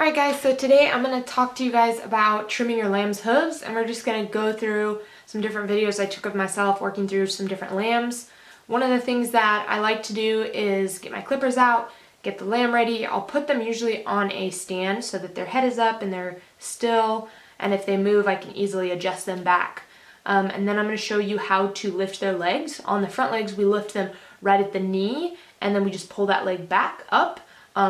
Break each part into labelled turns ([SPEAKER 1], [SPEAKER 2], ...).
[SPEAKER 1] Alright guys, so today I'm going to talk to you guys about trimming your lamb's hooves, and we're just going to go through some different videos I took of myself working through some different lambs. One of the things that I like to do is get my clippers out, get the lamb ready. I'll put them usually on a stand so that their head is up and they're still, and if they move I can easily adjust them back. And then I'm going to show you how to lift their legs. On the front legs we lift them right at the knee, and then we just pull that leg back up.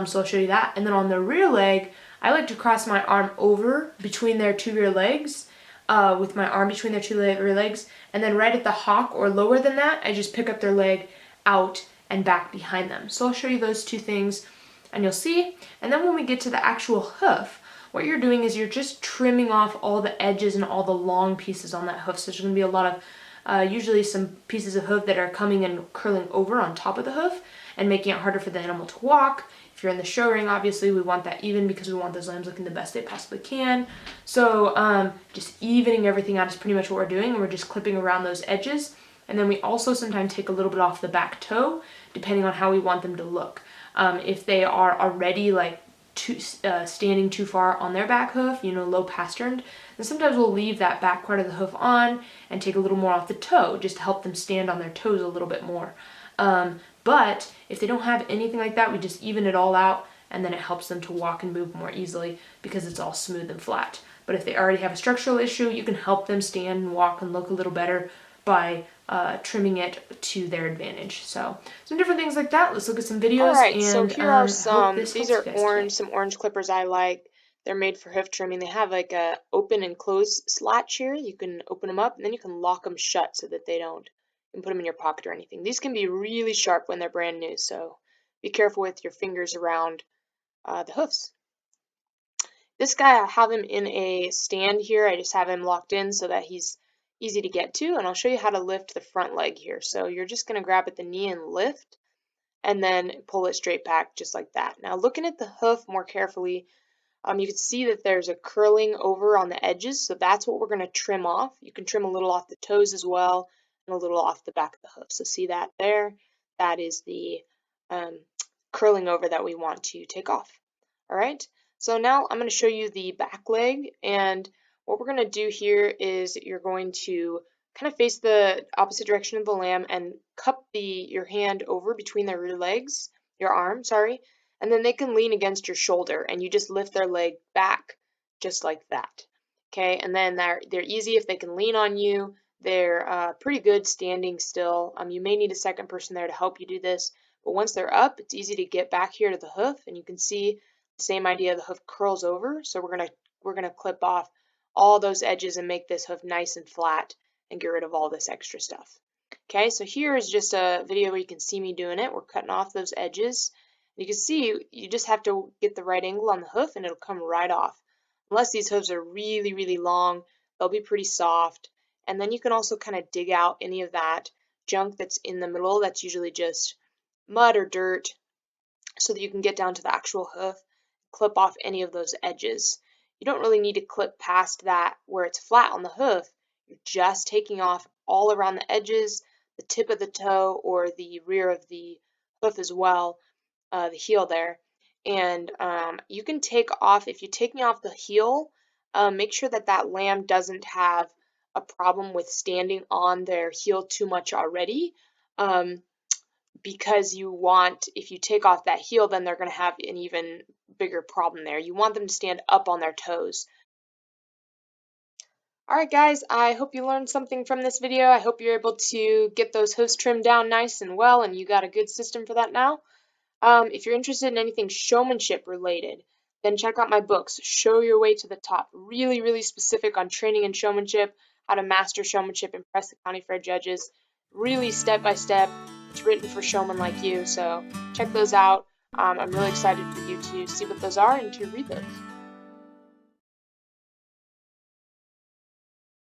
[SPEAKER 1] So I'll show you that. And then on the rear leg, I like to cross my arm over between their two rear legs, with my arm between their two rear legs, and then right at the hock or lower than that, I just pick up their leg out and back behind them. So I'll show you those two things and you'll see. And then when we get to the actual hoof, what you're doing is you're just trimming off all the edges and all the long pieces on that hoof. So there's going to be a lot of, usually some pieces of hoof that are coming and curling over on top of the hoof and making it harder for the animal to walk. If you're in the show ring, obviously we want that even because we want those lambs looking the best they possibly can. So just evening everything out is pretty much what we're doing, and we're just clipping around those edges. And then we also sometimes take a little bit off the back toe, depending on how we want them to look. If they are already like standing too far on their back hoof, low pasturned, then sometimes we'll leave that back part of the hoof on and take a little more off the toe just to help them stand on their toes a little bit more. But if they don't have anything like that, we just even it all out, and then it helps them to walk and move more easily because it's all smooth and flat. But if they already have a structural issue, you can help them stand and walk and look a little better by trimming it to their advantage. So some different things like that. Let's look at some videos.
[SPEAKER 2] Alright,
[SPEAKER 1] And
[SPEAKER 2] so here are these are
[SPEAKER 1] today.
[SPEAKER 2] some orange clippers I like. They're made for hoof trimming. They have like a open and close latch here. You can open them up and then you can lock them shut so that they don't, you can put them in your pocket or anything. These can be really sharp when they're brand new, so be careful with your fingers around the hoofs. This guy, I have him in a stand here. I just have him locked in so that he's easy to get to, and I'll show you how to lift the front leg here. So you're just going to grab at the knee and lift, and then pull it straight back just like that. Now looking at the hoof more carefully, you can see that there's a curling over on the edges, so that's what we're going to trim off. You can trim a little off the toes as well and a little off the back of the hoof. So see that there? That is the curling over that we want to take off. All right, so now I'm going to show you the back leg, and what we're going to do here is you're going to kind of face the opposite direction of the lamb and cup your hand over between their rear legs, your arm, sorry, and then they can lean against your shoulder and you just lift their leg back just like that. Okay, and then they're easy if they can lean on you. They're pretty good standing still. You may need a second person there to help you do this, but once they're up, it's easy to get back here to the hoof, and you can see the same idea. The hoof curls over, so we're gonna clip off all those edges and make this hoof nice and flat and get rid of all this extra stuff. Okay, so here is just a video where you can see me doing it. We're cutting off those edges. You can see you just have to get the right angle on the hoof and it'll come right off. Unless these hooves are really, really long, they'll be pretty soft. And then you can also kind of dig out any of that junk that's in the middle. That's usually just mud or dirt, so that you can get down to the actual hoof, clip off any of those edges. You don't really need to clip past that where it's flat on the hoof. You're just taking off all around the edges, the tip of the toe, or the rear of the hoof as well, the heel there. And you can take off, if you're taking off the heel, make sure that that lamb doesn't have a problem with standing on their heel too much already. Because if you take off that heel, then they're going to have an even bigger problem there. You want them to stand up on their toes. Alright guys, I hope you learned something from this video. I hope you're able to get those hoofs trimmed down nice and well, and you got a good system for that now. If you're interested in anything showmanship related, then check out my books, Show Your Way to the Top. Really, really specific on training and showmanship, how to master showmanship, impress the county fair judges. Really step by step. It's written for showmen like you, so check those out. I'm really excited for you to see what those are and to read those.